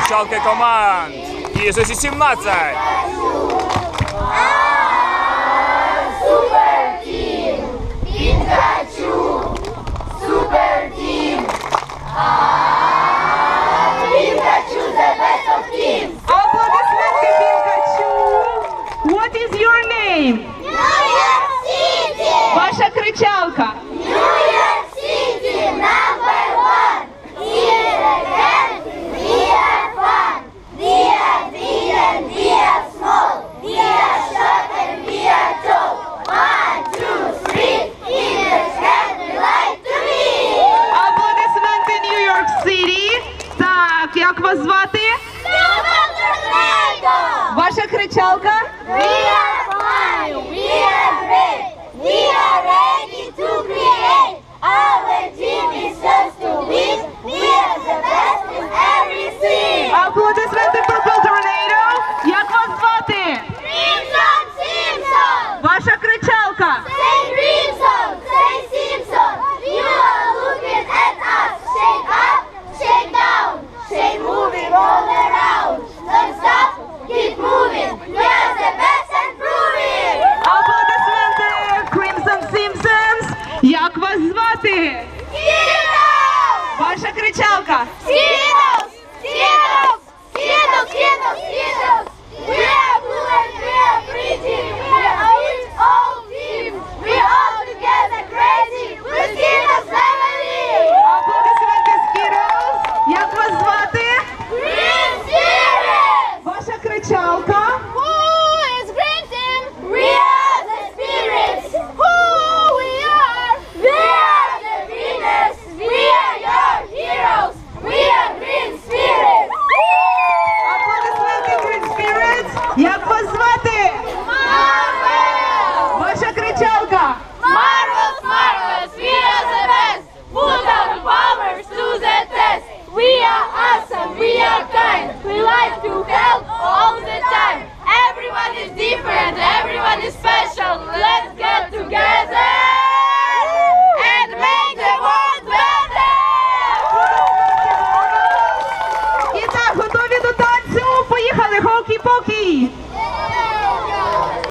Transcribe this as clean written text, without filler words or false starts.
кричалки команд. Кізусі 17. Супертім! Пікачу! Супертім! Пікачу the best of teams! Аплодисменти Пікачу! What is your name? Нью-Йорк Сіті! Ваша кричалка. Нью-Йорк Сіті! Number one! Here again! We are fun! We are big and we are small! We are short and we are tall! 1, 2, 3! In the sky we like to be! Аплодисменти Нью-Йорк Сіті. Так, як вас звати? Ваша кричалка? We are fine, we are great, we are ready to create. Our team is just to win, we are the best in everything. Аплодисменти Purple Tornado. Як вас звати? Crimson Simpson, Ваша кричалка? say Crimson, say Simpson. You are looking at us, shake up, shake down, shake moving all around. Don't stop, keep moving, we are the best and proving. Аплодисменти Crimson Simpsons. Як вас звати? Skittle! Ваша кричалка? Skittle!